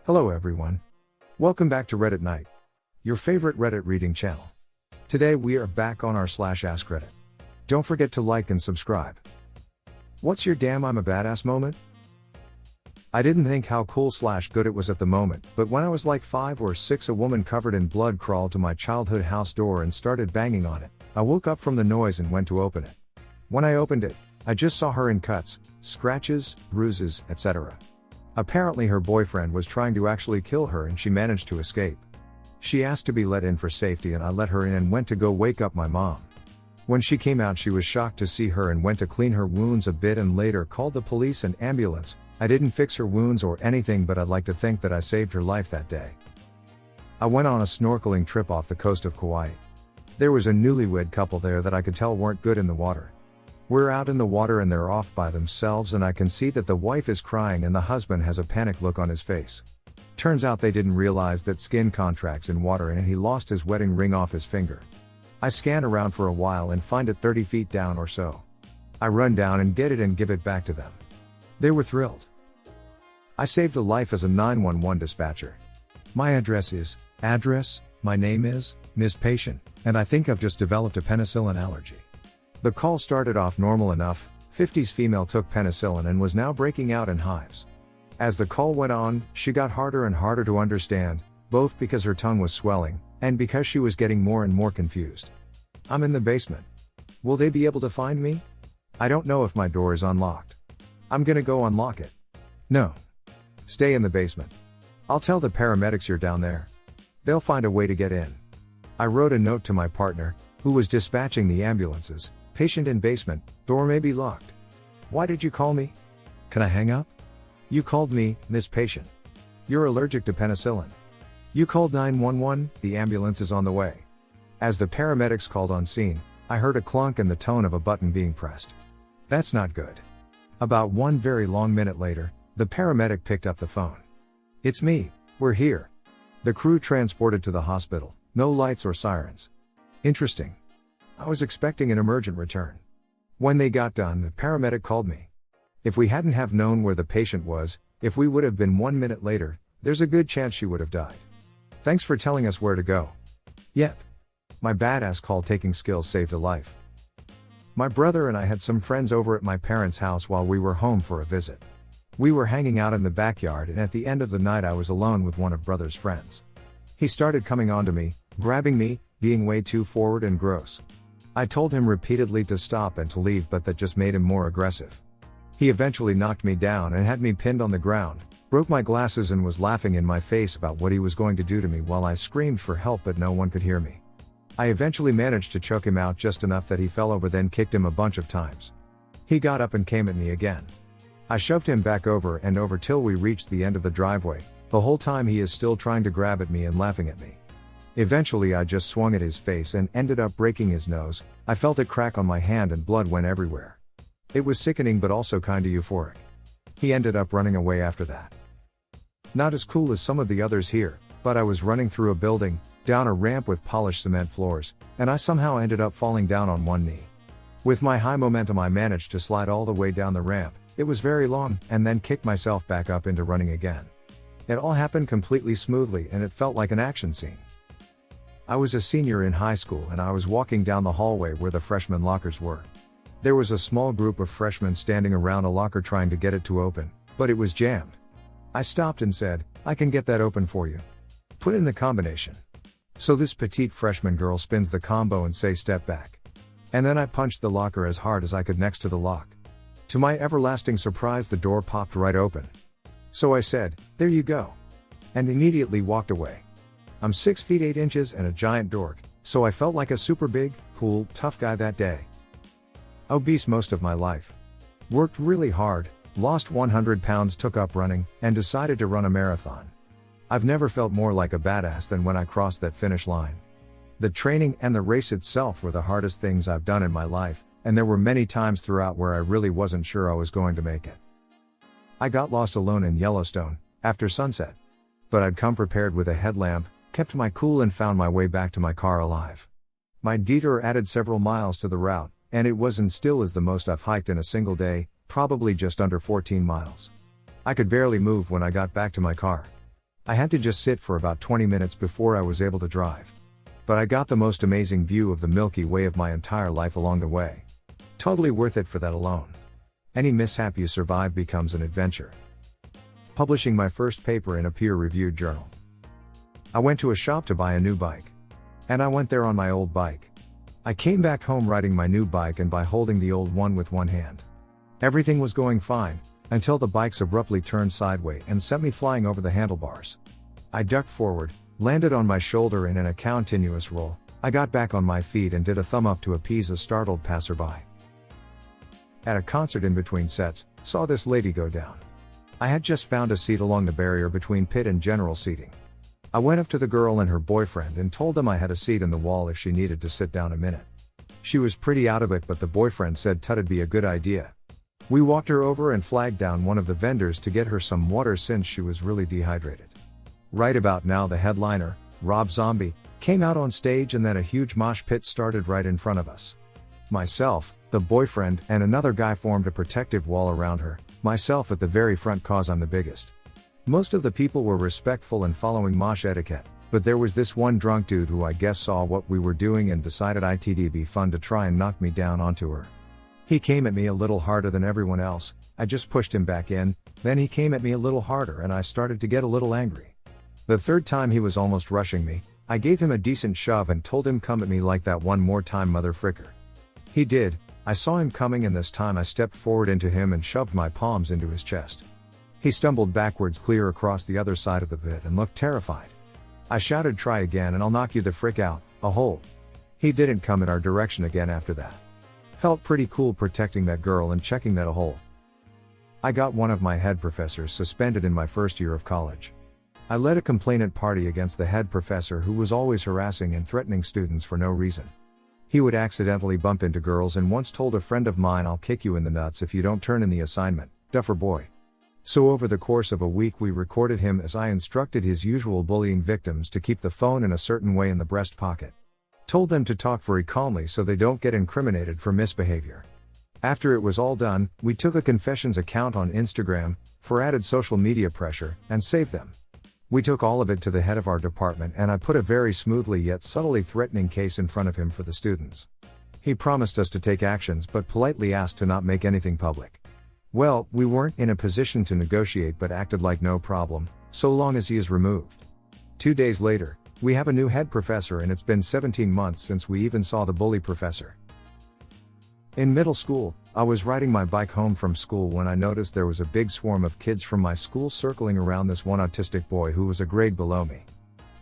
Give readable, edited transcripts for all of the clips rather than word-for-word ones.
Hello everyone. Welcome back to Reddit Night, your favorite Reddit reading channel. Today we are back on our /askreddit. Don't forget to like and subscribe. What's your damn I'm a badass moment? I didn't think how cool/good it was at the moment, but when I was like 5 or 6 a woman covered in blood crawled to my childhood house door and started banging on it. I woke up from the noise and went to open it. When I opened it, I just saw her in cuts, scratches, bruises, etc. Apparently her boyfriend was trying to actually kill her and she managed to escape. She asked to be let in for safety and I let her in and went to go wake up my mom. When she came out she was shocked to see her and went to clean her wounds a bit and later called the police and ambulance. I didn't fix her wounds or anything, but I'd like to think that I saved her life that day. I went on a snorkeling trip off the coast of Kauai. There was a newlywed couple there that I could tell weren't good in the water. We're out in the water and they're off by themselves and I can see that the wife is crying and the husband has a panic look on his face. Turns out they didn't realize that skin contracts in water and he lost his wedding ring off his finger. I scan around for a while and find it 30 feet down or so. I run down and get it and give it back to them. They were thrilled. I saved a life as a 911 dispatcher. My address is, my name is, Ms. Patient, and I think I've just developed a penicillin allergy. The call started off normal enough. 50s female took penicillin and was now breaking out in hives. As the call went on, she got harder and harder to understand, both because her tongue was swelling, and because she was getting more and more confused. I'm in the basement. Will they be able to find me? I don't know if my door is unlocked. I'm gonna go unlock it. No. Stay in the basement. I'll tell the paramedics you're down there. They'll find a way to get in. I wrote a note to my partner, who was dispatching the ambulances. Patient in basement, door may be locked. Why did you call me? Can I hang up? You called me, Miss Patient. You're allergic to penicillin. You called 911, the ambulance is on the way. As the paramedics called on scene, I heard a clunk and the tone of a button being pressed. That's not good. About one very long minute later, the paramedic picked up the phone. It's me, we're here. The crew transported to the hospital, no lights or sirens. Interesting. I was expecting an emergent return. When they got done, the paramedic called me. If we hadn't have known where the patient was, if we would have been 1 minute later, there's a good chance she would have died. Thanks for telling us where to go. Yep. My badass call taking skills saved a life. My brother and I had some friends over at my parents' house while we were home for a visit. We were hanging out in the backyard and at the end of the night I was alone with one of brother's friends. He started coming on to me, grabbing me, being way too forward and gross. I told him repeatedly to stop and to leave, but that just made him more aggressive. He eventually knocked me down and had me pinned on the ground, broke my glasses and was laughing in my face about what he was going to do to me while I screamed for help but no one could hear me. I eventually managed to choke him out just enough that he fell over, then kicked him a bunch of times. He got up and came at me again. I shoved him back over and over till we reached the end of the driveway. The whole time he is still trying to grab at me and laughing at me. Eventually I just swung at his face and ended up breaking his nose. I felt it crack on my hand and blood went everywhere. It was sickening but also kinda euphoric. He ended up running away after that. Not as cool as some of the others here, but I was running through a building, down a ramp with polished cement floors, and I somehow ended up falling down on one knee. With my high momentum I managed to slide all the way down the ramp. It was very long, and then kicked myself back up into running again. It all happened completely smoothly and it felt like an action scene. I was a senior in high school and I was walking down the hallway where the freshman lockers were. There was a small group of freshmen standing around a locker trying to get it to open, but it was jammed. I stopped and said, I can get that open for you. Put in the combination. So this petite freshman girl spins the combo and say step back. And then I punched the locker as hard as I could next to the lock. To my everlasting surprise the door popped right open. So I said, there you go. And immediately walked away. I'm 6 feet 8 inches and a giant dork, so I felt like a super big, cool, tough guy that day. Obese most of my life. Worked really hard, lost 100 pounds, took up running, and decided to run a marathon. I've never felt more like a badass than when I crossed that finish line. The training and the race itself were the hardest things I've done in my life, and there were many times throughout where I really wasn't sure I was going to make it. I got lost alone in Yellowstone, after sunset. But I'd come prepared with a headlamp, kept my cool and found my way back to my car alive. My detour added several miles to the route, and it was and still is the most I've hiked in a single day, probably just under 14 miles. I could barely move when I got back to my car. I had to just sit for about 20 minutes before I was able to drive. But I got the most amazing view of the Milky Way of my entire life along the way. Totally worth it for that alone. Any mishap you survive becomes an adventure. Publishing my first paper in a peer-reviewed journal. I went to a shop to buy a new bike. And I went there on my old bike. I came back home riding my new bike and by holding the old one with one hand. Everything was going fine, until the bikes abruptly turned sideways and sent me flying over the handlebars. I ducked forward, landed on my shoulder and in a continuous roll, I got back on my feet and did a thumb up to appease a startled passerby. At a concert in between sets, saw this lady go down. I had just found a seat along the barrier between pit and general seating. I went up to the girl and her boyfriend and told them I had a seat in the wall if she needed to sit down a minute. She was pretty out of it, but the boyfriend said tut'd be a good idea. We walked her over and flagged down one of the vendors to get her some water since she was really dehydrated. Right about now the headliner, Rob Zombie, came out on stage and then a huge mosh pit started right in front of us. Myself, the boyfriend, and another guy formed a protective wall around her, myself at the very front cause I'm the biggest. Most of the people were respectful and following mosh etiquette, but there was this one drunk dude who I guess saw what we were doing and decided it'd be fun to try and knock me down onto her. He came at me a little harder than everyone else, I just pushed him back in, then he came at me a little harder and I started to get a little angry. The third time he was almost rushing me, I gave him a decent shove and told him come at me like that one more time motherfricker. He did, I saw him coming and this time I stepped forward into him and shoved my palms into his chest. He stumbled backwards clear across the other side of the pit and looked terrified. I shouted try again and I'll knock you the frick out, a hole. He didn't come in our direction again after that. Felt pretty cool protecting that girl and checking that a hole. I got one of my head professors suspended in my first year of college. I led a complainant party against the head professor who was always harassing and threatening students for no reason. He would accidentally bump into girls and once told a friend of mine I'll kick you in the nuts if you don't turn in the assignment, duffer boy. So over the course of a week we recorded him as I instructed his usual bullying victims to keep the phone in a certain way in the breast pocket. Told them to talk very calmly so they don't get incriminated for misbehavior. After it was all done, we took a confessions account on Instagram, for added social media pressure, and saved them. We took all of it to the head of our department and I put a very smoothly yet subtly threatening case in front of him for the students. He promised us to take actions but politely asked to not make anything public. Well, we weren't in a position to negotiate but acted like no problem, so long as he is removed. 2 days later, we have a new head professor and it's been 17 months since we even saw the bully professor. In middle school, I was riding my bike home from school when I noticed there was a big swarm of kids from my school circling around this one autistic boy who was a grade below me.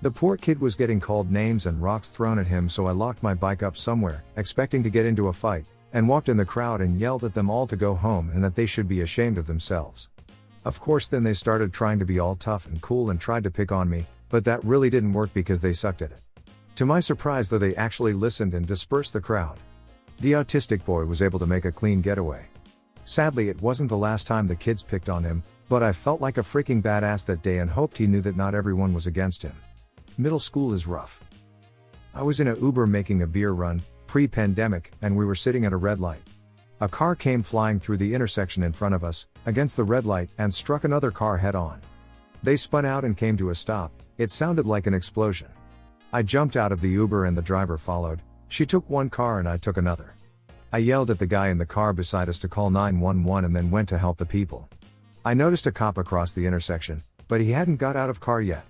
The poor kid was getting called names and rocks thrown at him, so I locked my bike up somewhere, expecting to get into a fight, and walked in the crowd and yelled at them all to go home and that they should be ashamed of themselves. Of course then they started trying to be all tough and cool and tried to pick on me, but that really didn't work because they sucked at it. To my surprise though, they actually listened and dispersed the crowd. The autistic boy was able to make a clean getaway. Sadly it wasn't the last time the kids picked on him, but I felt like a freaking badass that day and hoped he knew that not everyone was against him. Middle school is rough. I was in a Uber making a beer run, pre-pandemic, and we were sitting at a red light. A car came flying through the intersection in front of us, against the red light, and struck another car head on. They spun out and came to a stop. It sounded like an explosion. I jumped out of the Uber and the driver followed. She took one car and I took another. I yelled at the guy in the car beside us to call 911 and then went to help the people. I noticed a cop across the intersection, but he hadn't got out of car yet.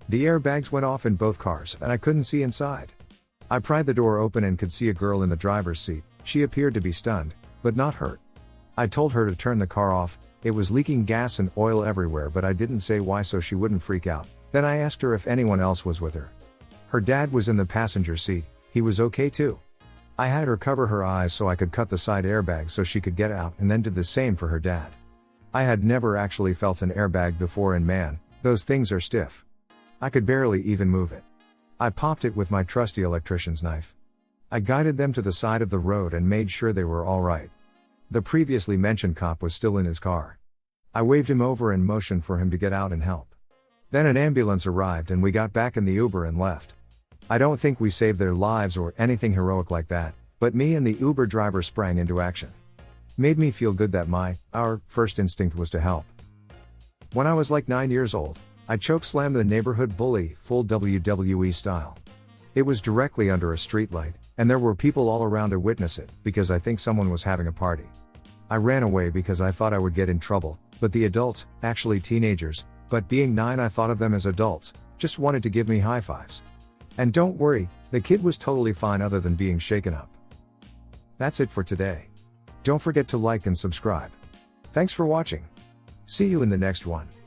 The airbags went off in both cars and I couldn't see inside. I pried the door open and could see a girl in the driver's seat. She appeared to be stunned, but not hurt. I told her to turn the car off. It was leaking gas and oil everywhere, but I didn't say why so she wouldn't freak out. Then I asked her if anyone else was with her. Her dad was in the passenger seat. He was okay too. I had her cover her eyes so I could cut the side airbag so she could get out and then did the same for her dad. I had never actually felt an airbag before and man, those things are stiff. I could barely even move it. I popped it with my trusty electrician's knife. I guided them to the side of the road and made sure they were all right. The previously mentioned cop was still in his car. I waved him over and motioned for him to get out and help. Then an ambulance arrived and we got back in the Uber and left. I don't think we saved their lives or anything heroic like that, but me and the Uber driver sprang into action. Made me feel good that our first instinct was to help. When I was like 9 years old, I chokeslammed the neighborhood bully, full WWE style. It was directly under a streetlight, and there were people all around to witness it, because I think someone was having a party. I ran away because I thought I would get in trouble, but the adults, actually teenagers, but being 9 I thought of them as adults, just wanted to give me high fives. And don't worry, the kid was totally fine other than being shaken up. That's it for today. Don't forget to like and subscribe. Thanks for watching. See you in the next one.